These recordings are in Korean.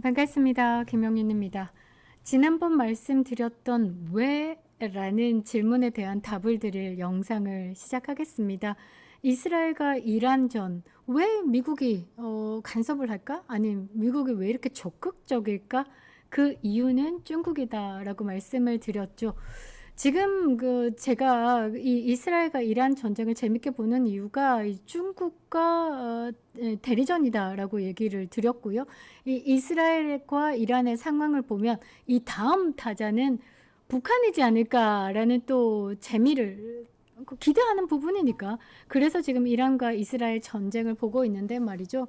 반갑습니다. 김영윤입니다. 지난번 말씀드렸던 왜 라는 질문에 대한 답을 드릴 영상을 시작하겠습니다. 이스라엘과 이란전, 왜 미국이 간섭을 할까? 아니면 미국이 왜 이렇게 적극적일까? 그 이유는 중국이다라고 말씀을 드렸죠. 지금 제가 이 이스라엘과 이란 전쟁을 재밌게 보는 이유가 이 중국과 대리전이다라고 얘기를 드렸고요. 이 이스라엘과 이란의 상황을 보면 이 다음 타자는 북한이지 않을까라는 또 재미를 기대하는 부분이니까. 그래서 지금 이란과 이스라엘 전쟁을 보고 있는데 말이죠.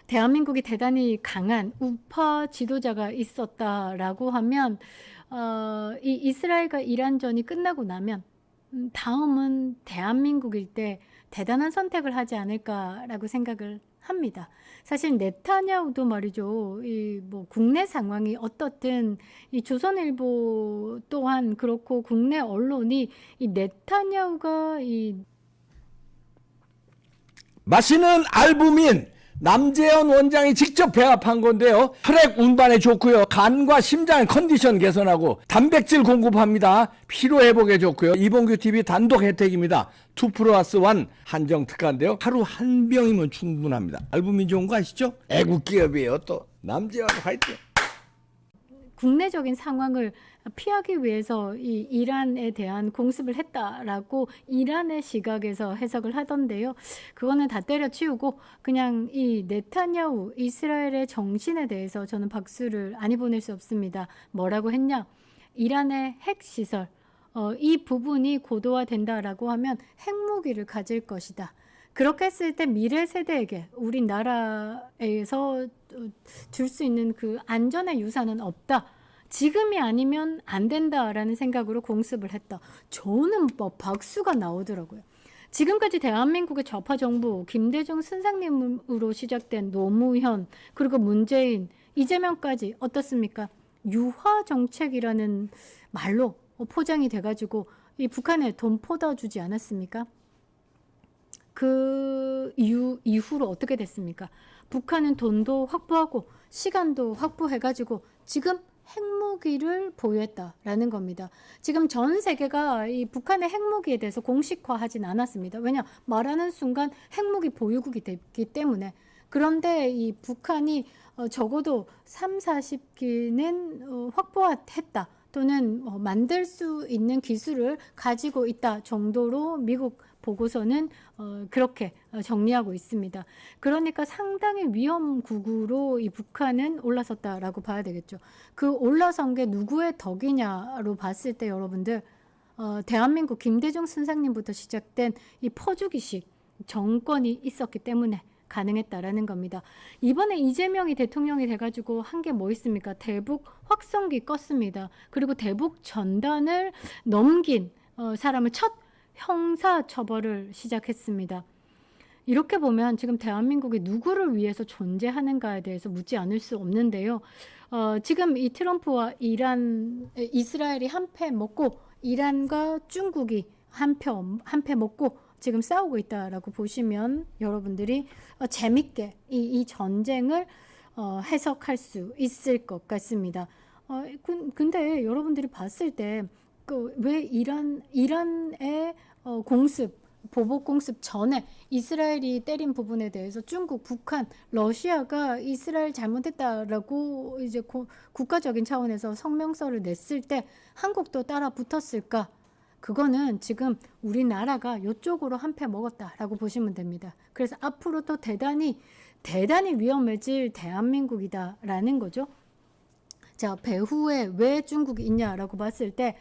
대한민국이 대단히 강한 우파 지도자가 있었다라고 하면 이 이스라엘과 이란전이 끝나고 나면 다음은 대한민국일 때 대단한 선택을 하지 않을까라고 생각을 합니다. 사실 네타냐후도 말이죠. 이 뭐 국내 상황이 어떻든 이 조선일보 또한 그렇고 국내 언론이 이 네타냐후가 이 맛있는 알부민 남재현 원장이 직접 배합한 건데요. 혈액 운반에 좋고요. 간과 심장 컨디션 개선하고 단백질 공급합니다. 피로 회복에 좋고요. 이봉규 TV 단독 혜택입니다. 2+1 한정 특가인데요. 하루 한 병이면 충분합니다. 알부민 좋은 거 아시죠? 애국 기업이에요. 또 남재현 화이팅. 국내적인 상황을 피하기 위해서 이 이란에 대한 공습을 했다라고 이란의 시각에서 해석을 하던데요. 그거는 다 때려치우고 그냥 이 네타냐후 이스라엘의 정신에 대해서 저는 박수를 아니 보낼 수 없습니다. 뭐라고 했냐? 이란의 핵시설 이 부분이 고도화된다라고 하면 핵무기를 가질 것이다. 그렇게 했을 때 미래 세대에게 우리나라에서 줄 수 있는 그 안전의 유산은 없다. 지금이 아니면 안 된다라는 생각으로 공습을 했다. 저는 뭐 박수가 나오더라고요. 지금까지 대한민국의 좌파 정부 김대중 선생님으로 시작된 노무현 그리고 문재인 이재명까지 어떻습니까? 유화 정책이라는 말로 포장이 돼가지고 이 북한에 돈 퍼다 주지 않았습니까? 그 이후로 어떻게 됐습니까? 북한은 돈도 확보하고 시간도 확보해가지고 지금 핵무기를 보유했다라는 겁니다. 지금 전 세계가 이 북한의 핵무기에 대해서 공식화하진 않았습니다. 왜냐? 말하는 순간 핵무기 보유국이 됐기 때문에. 그런데 이 북한이 적어도 3, 40기는 확보했다. 또는 만들 수 있는 기술을 가지고 있다 정도로 미국 보고서는 그렇게 정리하고 있습니다. 그러니까 상당히 위험국으로 이 북한은 올라섰다라고 봐야 되겠죠. 그 올라선 게 누구의 덕이냐로 봤을 때 여러분들 대한민국 김대중 선생님부터 시작된 이 퍼주기식 정권이 있었기 때문에 가능했다라는 겁니다. 이번에 이재명이 대통령이 돼가지고 한 게 뭐 있습니까? 대북 확성기 껐습니다. 그리고 대북 전단을 넘긴 사람을 첫 형사 처벌을 시작했습니다. 이렇게 보면 지금 대한민국이 누구를 위해서 존재하는가에 대해서 묻지 않을 수 없는데요. 지금 이 트럼프와 이스라엘이 한 패 먹고 이란과 중국이 한 패 먹고 지금 싸우고 있다라고 보시면 여러분들이 재밌게 이 전쟁을 해석할 수 있을 것 같습니다. 근데 여러분들이 봤을 때 왜 이란의 보복 공습 전에 이스라엘이 때린 부분에 대해서 중국, 북한, 러시아가 이스라엘 잘못했다라고 이제 국가적인 차원에서 성명서를 냈을 때 한국도 따라 붙었을까? 그거는 지금 우리나라가 이쪽으로 한 패 먹었다라고 보시면 됩니다. 그래서 앞으로 또 대단히 위험해질 대한민국이다라는 거죠. 자, 배후에 왜 중국이 있냐라고 봤을 때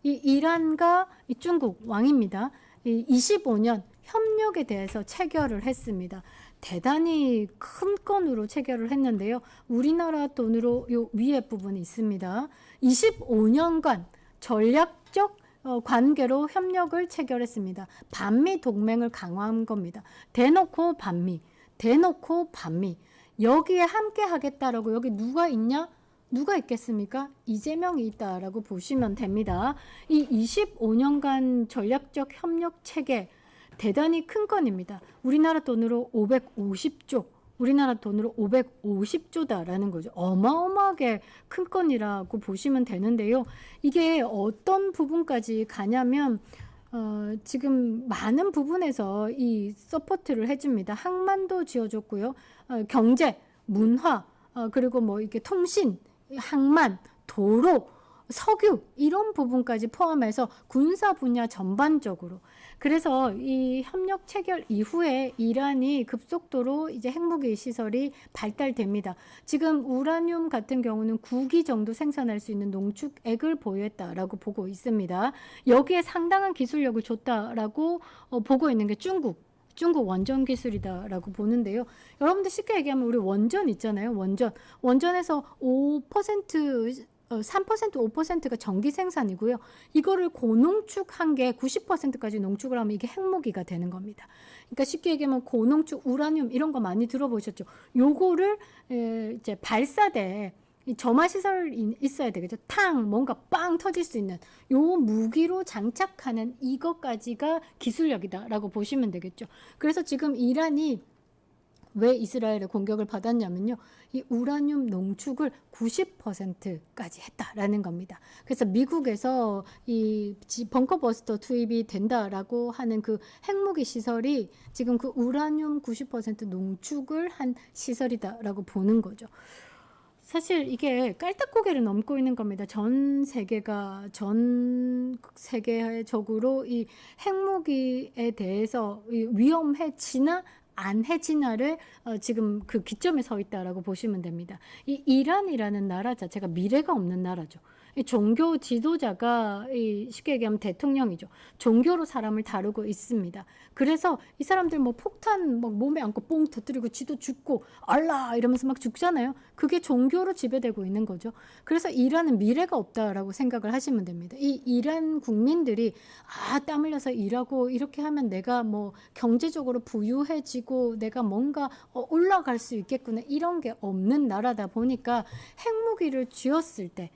이 이란과 이 중국 왕입니다. 이 25년 협력에 대해서 체결을 했습니다. 대단히 큰 건으로 체결을 했는데요. 우리나라 돈으로 요 위에 부분이 있습니다. 25년간 전략적 관계로 협력을 체결했습니다. 반미 동맹을 강화한 겁니다. 대놓고 반미. 여기에 함께 하겠다라고 여기 누가 있냐? 누가 있겠습니까? 이재명이 있다라고 보시면 됩니다. 이 25년간 전략적 협력 체계 대단히 큰 건입니다. 우리나라 돈으로 550조 우리나라 돈으로 550조다라는 거죠. 어마어마하게 큰 건이라고 보시면 되는데요. 이게 어떤 부분까지 가냐면 지금 많은 부분에서 이 서포트를 해줍니다. 항만도 지어줬고요. 경제, 문화, 그리고 뭐 이렇게 통신, 항만, 도로, 석유 이런 부분까지 포함해서 군사 분야 전반적으로. 그래서 이 협력 체결 이후에 이란이 급속도로 이제 핵무기 시설이 발달됩니다. 지금 우라늄 같은 경우는 9기 정도 생산할 수 있는 농축액을 보유했다라고 보고 있습니다. 여기에 상당한 기술력을 줬다라고 보고 있는 게 중국 원전 기술이다라고 보는데요. 여러분들 쉽게 얘기하면 우리 원전 있잖아요. 원전에서 5% 3%, 5%가 전기 생산이고요. 이거를 고농축한 게 90%까지 농축을 하면 이게 핵무기가 되는 겁니다. 그러니까 쉽게 얘기하면 고농축 우라늄 이런 거 많이 들어보셨죠. 요거를 이제 발사대에 이 점화 시설이 있어야 되겠죠. 뭔가 빵 터질 수 있는 요 무기로 장착하는 이것까지가 기술력이다라고 보시면 되겠죠. 그래서 지금 이란이 왜 이스라엘의 공격을 받았냐면요. 이 우라늄 농축을 90%까지 했다라는 겁니다. 그래서 미국에서 이 벙커버스터 투입이 된다라고 하는 그 핵무기 시설이 지금 그 우라늄 90% 농축을 한 시설이다라고 보는 거죠. 사실 이게 깔딱고개를 넘고 있는 겁니다. 전 세계적으로 이 핵무기에 대해서 위험해지나 안 해지나를 지금 그 기점에 서 있다라고 보시면 됩니다. 이 이란이라는 나라 자체가 미래가 없는 나라죠. 이 종교 지도자가 쉽게 얘기하면 대통령이죠. 종교로 사람을 다루고 있습니다. 그래서 이 사람들 뭐 폭탄 막 몸에 안고 뽕 터뜨리고 지도 죽고 알라 이러면서 막 죽잖아요. 그게 종교로 지배되고 있는 거죠. 그래서 이란은 미래가 없다라고 생각을 하시면 됩니다. 이 이란 국민들이 땀 흘려서 일하고 이렇게 하면 내가 뭐 경제적으로 부유해지고 내가 뭔가 올라갈 수 있겠구나 이런 게 없는 나라다 보니까 핵무기를 쥐었을 때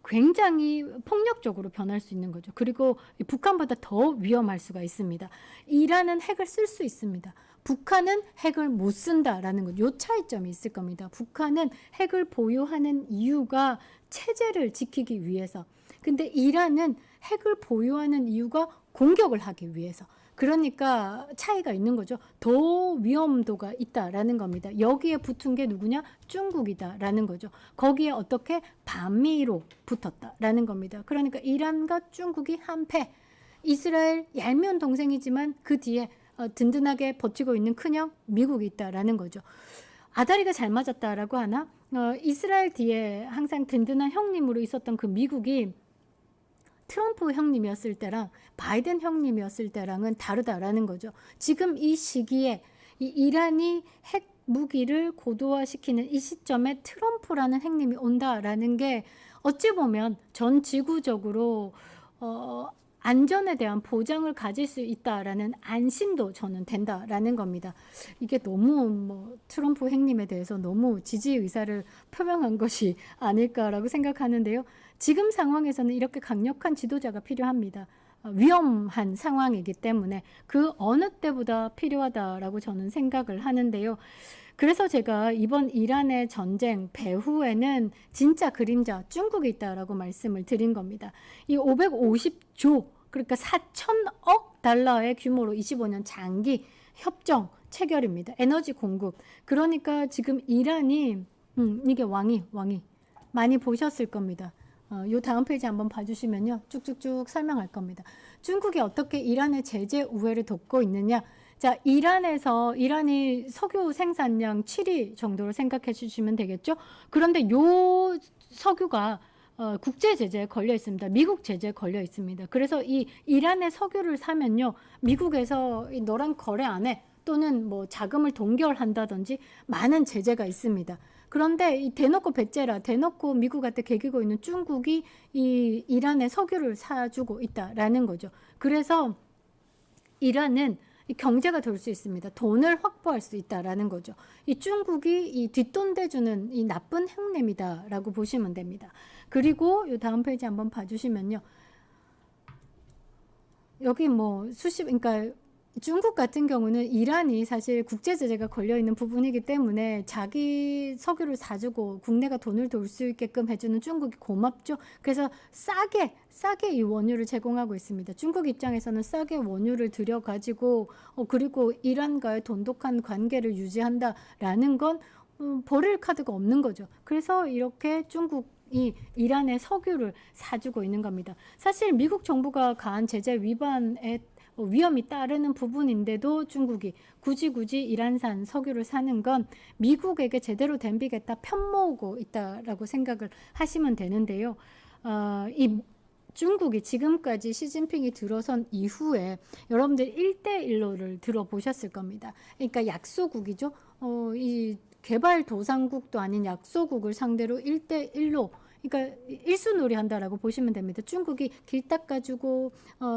굉장히 폭력적으로 변할 수 있는 거죠. 그리고 북한보다 더 위험할 수가 있습니다. 이란은 핵을 쓸 수 있습니다. 북한은 핵을 못 쓴다라는 것, 요 차이점이 있을 겁니다. 북한은 핵을 보유하는 이유가 체제를 지키기 위해서. 근데 이란은 핵을 보유하는 이유가 공격을 하기 위해서. 그러니까 차이가 있는 거죠. 더 위험도가 있다라는 겁니다. 여기에 붙은 게 누구냐? 중국이다라는 거죠. 거기에 어떻게 반미로 붙었다라는 겁니다. 그러니까 이란과 중국이 한패. 이스라엘 얄미운 동생이지만 그 뒤에 든든하게 버티고 있는 큰형 미국이 있다라는 거죠. 아다리가 잘 맞았다라고 하나? 이스라엘 뒤에 항상 든든한 형님으로 있었던 그 미국이 트럼프 형님이었을 때랑 바이든 형님이었을 때랑은 다르다라는 거죠. 지금 이 시기에 이 이란이 핵 무기를 고도화시키는 이 시점에 트럼프라는 형님이 온다라는 게 어찌 보면 전 지구적으로 안전에 대한 보장을 가질 수 있다라는 안심도 저는 된다라는 겁니다. 이게 너무 트럼프 행님에 대해서 너무 지지 의사를 표명한 것이 아닐까라고 생각하는데요. 지금 상황에서는 이렇게 강력한 지도자가 필요합니다. 위험한 상황이기 때문에 그 어느 때보다 필요하다라고 저는 생각을 하는데요. 그래서 제가 이번 이란의 전쟁 배후에는 진짜 그림자 중국이 있다라고 말씀을 드린 겁니다. 이 550조 그러니까 4천억 달러의 규모로 25년 장기 협정 체결입니다. 에너지 공급. 그러니까 지금 이란이 이게 왕이 많이 보셨을 겁니다. 요 다음 페이지 한번 봐주시면요. 쭉쭉쭉 설명할 겁니다. 중국이 어떻게 이란의 제재 우회를 돕고 있느냐. 자, 이란이 석유 생산량 7위 정도로 생각해 주시면 되겠죠. 그런데 요 석유가 국제 제재에 걸려 있습니다. 미국 제재에 걸려 있습니다. 그래서 이 이란의 석유를 사면요. 미국에서 너랑 거래 안 해. 또는 뭐 자금을 동결한다든지 많은 제재가 있습니다. 그런데 이 대놓고 배째라, 대놓고 미국한테 개기고 있는 중국이 이 이란의 석유를 사주고 있다라는 거죠. 그래서 이란은 이 경제가 돌 수 있습니다. 돈을 확보할 수 있다라는 거죠. 이 중국이 이 뒷돈 대주는 이 나쁜 형님이다라고 보시면 됩니다. 그리고 이 다음 페이지 한번 봐주시면요. 여기 그러니까 중국 같은 경우는 이란이 사실 국제 제재가 걸려 있는 부분이기 때문에 자기 석유를 사주고 국내가 돈을 돌 수 있게끔 해주는 중국이 고맙죠. 그래서 싸게 이 원유를 제공하고 있습니다. 중국 입장에서는 싸게 원유를 들여가지고 그리고 이란과의 돈독한 관계를 유지한다라는 건 버릴 카드가 없는 거죠. 그래서 이렇게 중국이 이란의 석유를 사주고 있는 겁니다. 사실 미국 정부가 가한 제재 위반에 위험이 따르는 부분인데도 중국이 굳이 이란산 석유를 사는 건 미국에게 제대로 댐비겠다 편모으고 있다라고 생각을 하시면 되는데요. 이 중국이 지금까지 시진핑이 들어선 이후에 여러분들 1대1로를 들어보셨을 겁니다. 그러니까 약소국이죠. 이 개발도상국도 아닌 약소국을 상대로 1대1로 그러니까 일수놀이 한다라고 보시면 됩니다. 중국이 길 닦아주고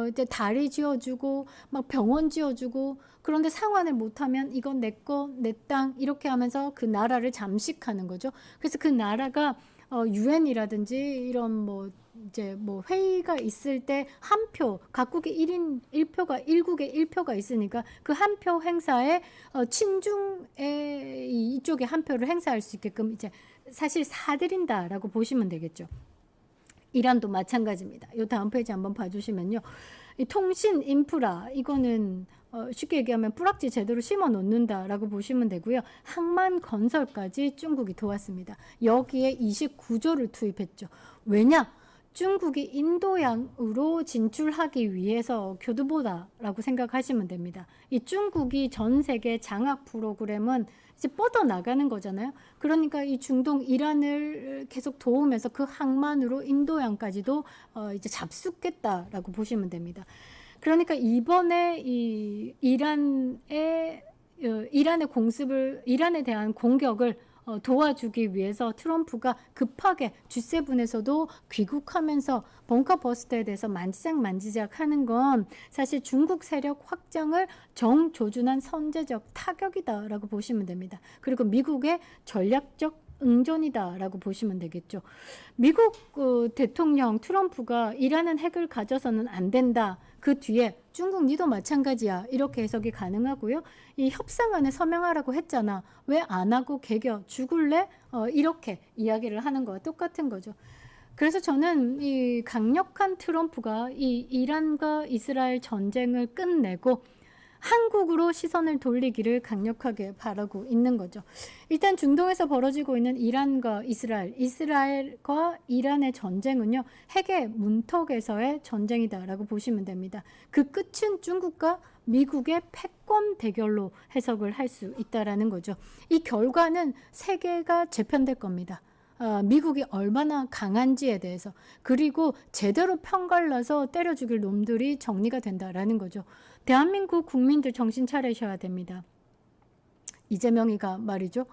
이제 다리 지어주고 막 병원 지어주고 그런데 상환을 못하면 이건 내 거, 내 땅 이렇게 하면서 그 나라를 잠식하는 거죠. 그래서 그 나라가 유엔이라든지 이런 뭐 이제 뭐 회의가 있을 때 한 표, 각국의 1인 1표가 1국에 1표가 있으니까 그 한 표 행사에 친중의 이쪽에 한 표를 행사할 수 있게끔 이제 사실 사들인다라고 보시면 되겠죠. 이란도 마찬가지입니다. 이 다음 페이지 한번 봐주시면요. 이 통신 인프라 이거는 쉽게 얘기하면 뿌락지 제대로 심어 놓는다라고 보시면 되고요. 항만 건설까지 중국이 도왔습니다. 여기에 29조를 투입했죠. 왜냐? 중국이 인도양으로 진출하기 위해서 교두보다라고 생각하시면 됩니다. 이 중국이 전 세계 장악 프로그램은 이제 뻗어나가는 거잖아요. 그러니까 이 중동 이란을 계속 도우면서 그 항만으로 인도양까지도 이제 잡수겠다라고 보시면 됩니다. 그러니까 이번에 이 이란의 공습을 이란에 대한 공격을 도와주기 위해서 트럼프가 급하게 G7에서도 귀국하면서 벙커 버스트에 대해서 만지작 하는 건 사실 중국 세력 확장을 정조준한 선제적 타격이다라고 보시면 됩니다. 그리고 미국의 전략적 응전이다라고 보시면 되겠죠. 미국 대통령 트럼프가 이란은 핵을 가져서는 안 된다. 그 뒤에 중국 니도 마찬가지야. 이렇게 해석이 가능하고요. 이 협상안에 서명하라고 했잖아. 왜 안 하고 개겨 죽을래? 이렇게 이야기를 하는 거와 똑같은 거죠. 그래서 저는 이 강력한 트럼프가 이 이란과 이스라엘 전쟁을 끝내고 한국으로 시선을 돌리기를 강력하게 바라고 있는 거죠. 일단 중동에서 벌어지고 있는 이란과 이스라엘과 이란의 전쟁은요. 핵의 문턱에서의 전쟁이다라고 보시면 됩니다. 그 끝은 중국과 미국의 패권 대결로 해석을 할 수 있다라는 거죠. 이 결과는 세계가 재편될 겁니다. 미국이 얼마나 강한지에 대해서 그리고 제대로 편갈라서 때려 죽일 놈들이 정리가 된다라는 거죠. 대한민국 국민들 정신 차리셔야 됩니다. 이재명이가 말이죠.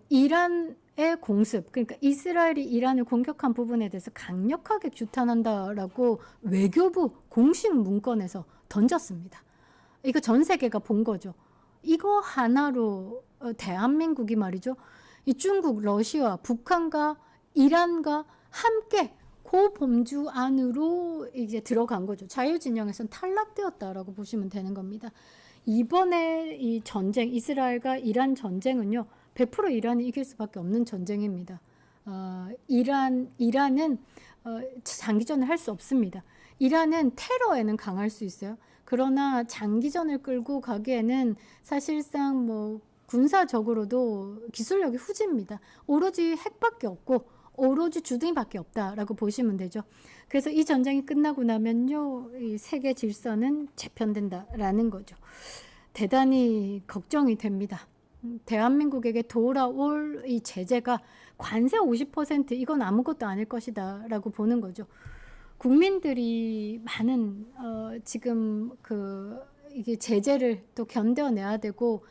이란의 공습 그러니까 이스라엘이 이란을 공격한 부분에 대해서 강력하게 규탄한다라고 외교부 공식 문건에서 던졌습니다. 이거 전 세계가 본 거죠. 이거 하나로 대한민국이 말이죠. 이 중국, 러시아, 북한과 이란과 함께 고범주 안으로 이제 들어간 거죠. 자유진영에서는 탈락되었다라고 보시면 되는 겁니다. 이번에 이 전쟁, 이스라엘과 이란 전쟁은요, 100% 이란이 이길 수밖에 없는 전쟁입니다. 이란은 장기전을 할 수 없습니다. 이란은 테러에는 강할 수 있어요. 그러나 장기전을 끌고 가기에는 사실상 뭐 군사적으로도 기술력이 후지입니다. 오로지 핵밖에 없고 오로지 주둥이밖에 없다라고 보시면 되죠. 그래서 이 전쟁이 끝나고 나면요, 이 세계 질서는 재편된다라는 거죠. 대단히 걱정이 됩니다. 대한민국에게 돌아올 이 제재가 관세 50% 이건 아무것도 아닐 것이다라고 보는 거죠. 국민들이 많은 지금 이게 제재를 또 견뎌내야 되고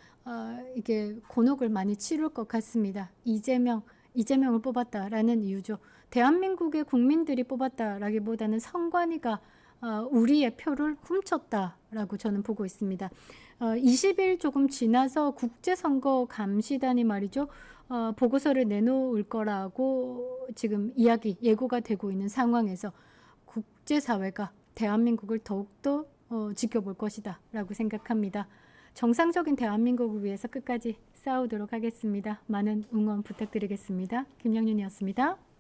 이게 곤혹을 많이 치룰 것 같습니다. 이재명을 뽑았다라는 이유죠. 대한민국의 국민들이 뽑았다라기보다는 선관위가 우리의 표를 훔쳤다라고 저는 보고 있습니다. 20일 조금 지나서 국제선거 감시단이 말이죠. 보고서를 내놓을 거라고 지금 예고가 되고 있는 상황에서 국제사회가 대한민국을 더욱더 지켜볼 것이다 라고 생각합니다. 정상적인 대한민국을 위해서 끝까지 싸우도록 하겠습니다. 많은 응원 부탁드리겠습니다. 김영윤이었습니다.